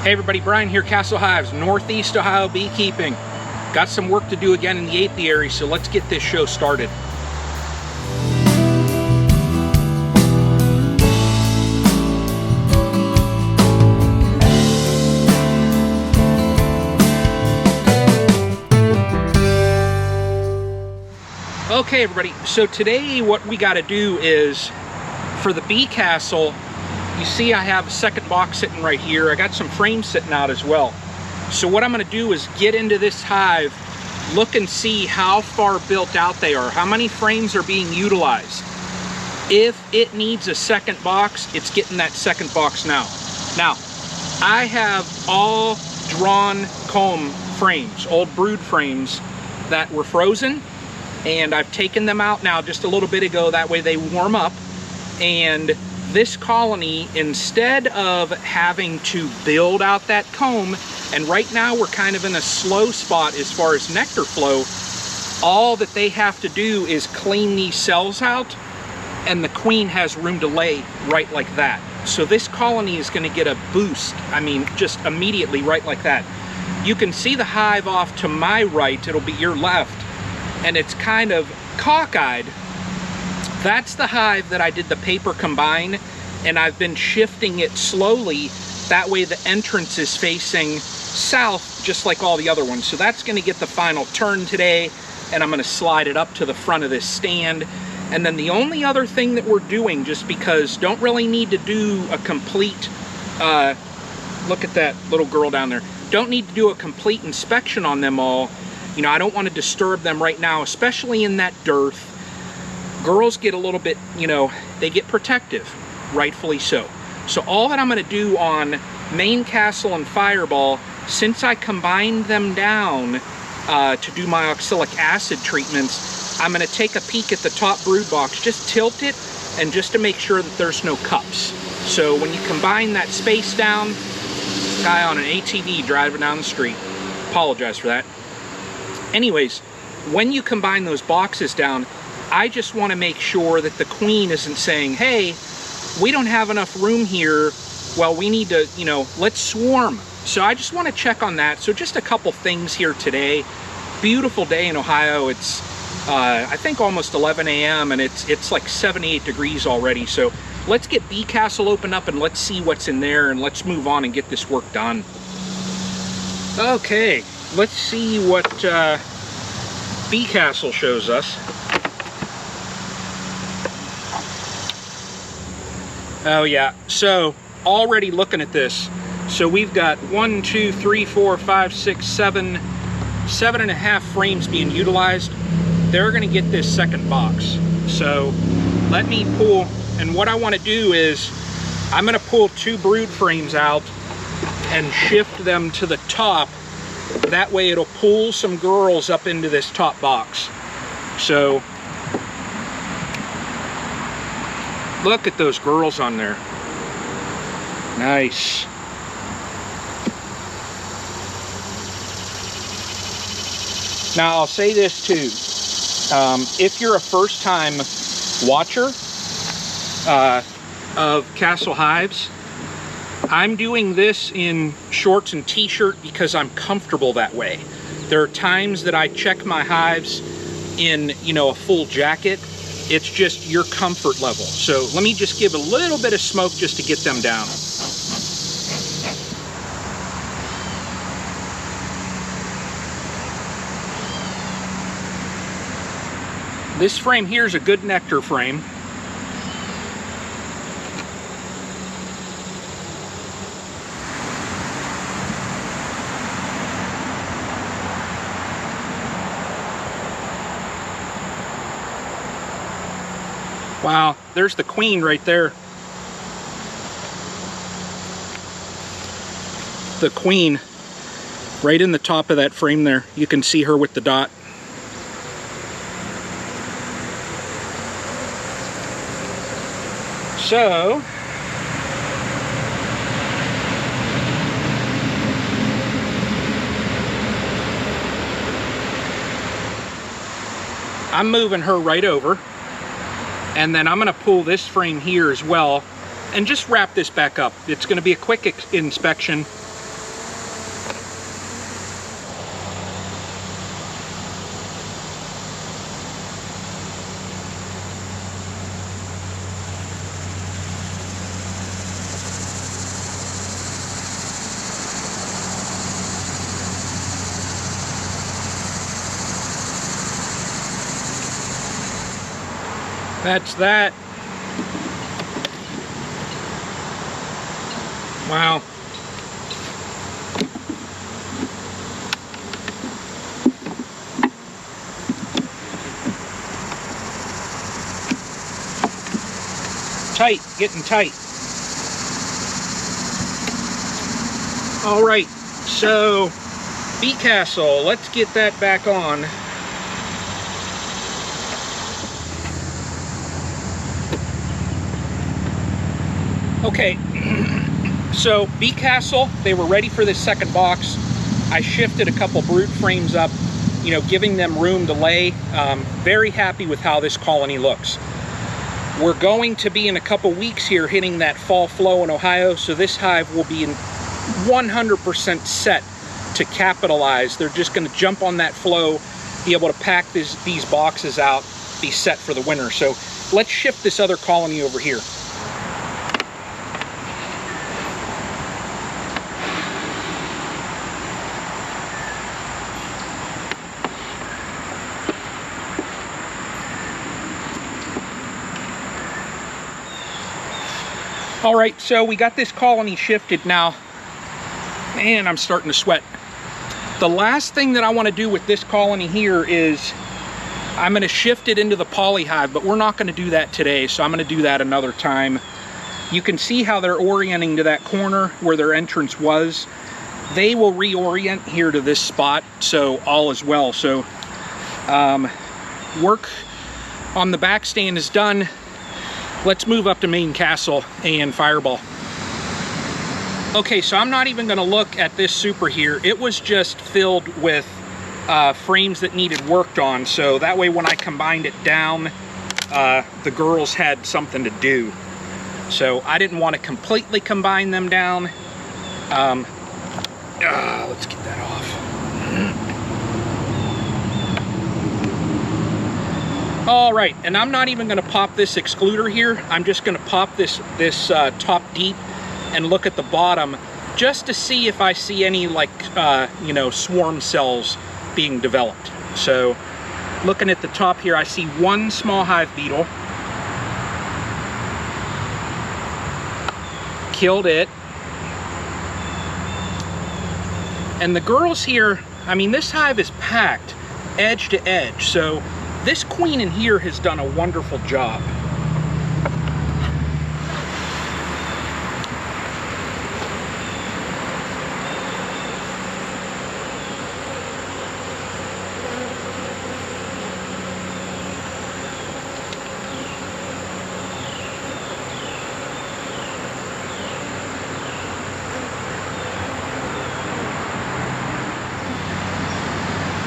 Hey everybody, Brian here, Castle Hives, Northeast Ohio Beekeeping. Got some work to do again in the apiary, so let's get this show started. Okay everybody, so today what we got to do is, for the bee castle, you see I have a second box sitting right here. I got some frames sitting out as well. So what I'm going to do is get into this hive, look and see how far built out they are, how many frames are being utilized. If it needs a second box, it's getting that second box now. Now, I have all drawn comb frames, old brood frames that were frozen, and I've taken them out now just a little bit ago, that way they warm up. And this colony, instead of having to build out that comb, and right now we're kind of in a slow spot as far as nectar flow, all that they have to do is clean these cells out, and the queen has room to lay right like that. So this colony is going to get a boost, I mean, just immediately right like that. You can see the hive off to my right, it'll be your left, and it's kind of cockeyed. That's the hive that I did the paper combine, and I've been shifting it slowly. That way the entrance is facing south, just like all the other ones. So that's going to get the final turn today, and I'm going to slide it up to the front of this stand. And then the only other thing that we're doing, just because don't really need to do a complete, look at that little girl down there, don't need to do a complete inspection on them all. You know, I don't want to disturb them right now, especially in that dearth. Girls get a little bit, you know, they get protective, rightfully so. So all that I'm going to do on Main Castle and Fireball, since I combined them down to do my oxalic acid treatments, I'm going to take a peek at the top brood box, just tilt it, and just to make sure that there's no cups. So when you combine that space down, guy on an ATV driving down the street, apologize for that. Anyways, when you combine those boxes down, I just want to make sure that the queen isn't saying, hey, we don't have enough room here, well, we need to, you know, let's swarm. So I just want to check on that. So just a couple things here today. Beautiful day in Ohio. It's, I think, almost 11 a.m. and it's like 78 degrees already. So let's get Bee Castle opened up and let's see what's in there, and let's move on and get this work done. Okay, let's see what Bee Castle shows us. Oh yeah, so already looking at this, so we've got 1, 2, 3, 4, 5, 6, 7, 7.5 frames being utilized. They're gonna get this second box. So let me pull, and what I wanna do is, I'm gonna pull 2 brood frames out and shift them to the top. That way it'll pull some girls up into this top box. So look at those girls on there. Nice. Now I'll say this too. If you're a first-time watcher of Castle Hives, I'm doing this in shorts and t-shirt because I'm comfortable that way. There are times that I check my hives in, you know, a full jacket. It's just your comfort level. So let me just give a little bit of smoke just to get them down. This frame here is a good nectar frame. Wow, there's the queen right there. The queen right in the top of that frame there. You can see her with the dot. So I'm moving her right over. And then I'm going to pull this frame here as well and just wrap this back up. It's going to be a quick inspection. That's that. Wow. Tight, getting tight. All right, so bee castle, let's get that back on. Okay, so bee castle, they were ready for this second box. I shifted a couple brood frames up, you know, giving them room to lay. Very happy with how this colony looks. We're going to be in a couple weeks here hitting that fall flow in Ohio, so this hive will be in 100% set to capitalize. They're just going to jump on that flow, be able to pack these boxes out, be set for the winter. So let's shift this other colony over here. All right, so we got this colony shifted now, and I'm starting to sweat. The last thing that I want to do with this colony here is I'm going to shift it into the poly hive, but we're not going to do that today, so I'm going to do that another time. You can see how they're orienting to that corner where their entrance was. They will reorient here to this spot, so all is well. So work on the back stand is done. Let's move up to main castle and fireball. Okay, so I'm not even going to look at this super here. It was just filled with frames that needed worked on, so that way when I combined it down, the girls had something to do. So I didn't want to completely combine them down. Let's get that off. All right, and I'm not even going to pop this excluder here. I'm just going to pop this top deep and look at the bottom just to see if I see any, like, you know, swarm cells being developed. So looking at the top here, I see one small hive beetle. Killed it. And the girls here, I mean, this hive is packed edge to edge, so this queen in here has done a wonderful job.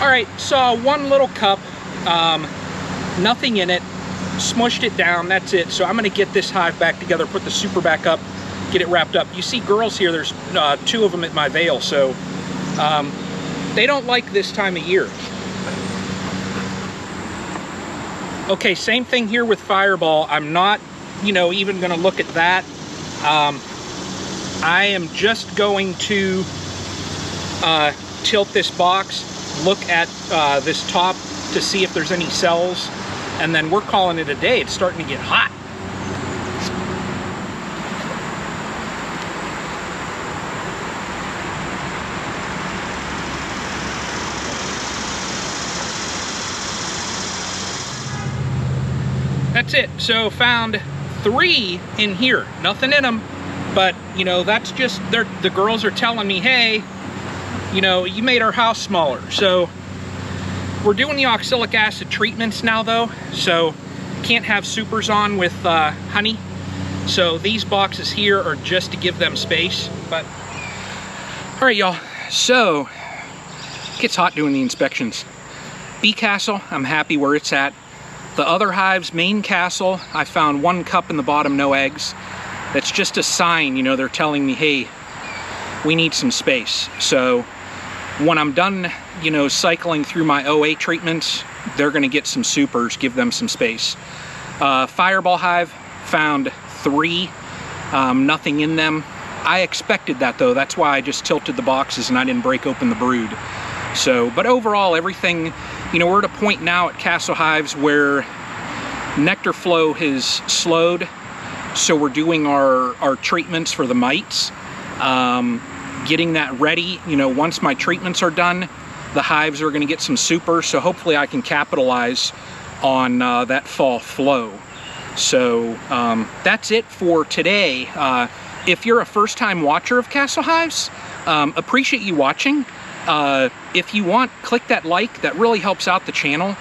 All right, saw one little cup, nothing in it, smushed it down, that's it. So I'm gonna get this hive back together, put the super back up, get it wrapped up. You see girls here, there's two of them at my veil, so they don't like this time of year. Okay, same thing here with fireball. I'm not, you know, even gonna look at that. I am just going to tilt this box, look at this top to see if there's any cells, and then we're calling it a day. It's starting to get hot. That's it. So found 3 in here, nothing in them, but you know, that's just, the girls are telling me, hey, you know, you made our house smaller. So we're doing the oxalic acid treatments now though, so can't have supers on with honey. So these boxes here are just to give them space. But all right, y'all, so it gets hot doing the inspections. Bee castle, I'm happy where it's at. The other hives, main castle, I found 1 cup in the bottom, no eggs. That's just a sign, you know, they're telling me, hey, we need some space. So when I'm done, you know, cycling through my OA treatments, they're gonna get some supers, give them some space. Fireball hive, found 3, nothing in them. I expected that though, that's why I just tilted the boxes and I didn't break open the brood. So, but overall everything, you know, we're at a point now at Castle Hives where nectar flow has slowed, so we're doing our treatments for the mites, getting that ready. You know, once my treatments are done, the hives are going to get some super, so hopefully I can capitalize on that fall flow. So that's it for today. If you're a first-time watcher of Castle Hives, appreciate you watching. If you want, click that like. That really helps out the channel.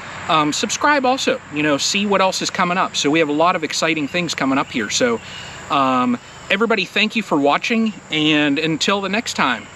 Subscribe also, you know, see what else is coming up. So we have a lot of exciting things coming up here. So everybody, thank you for watching, and until the next time.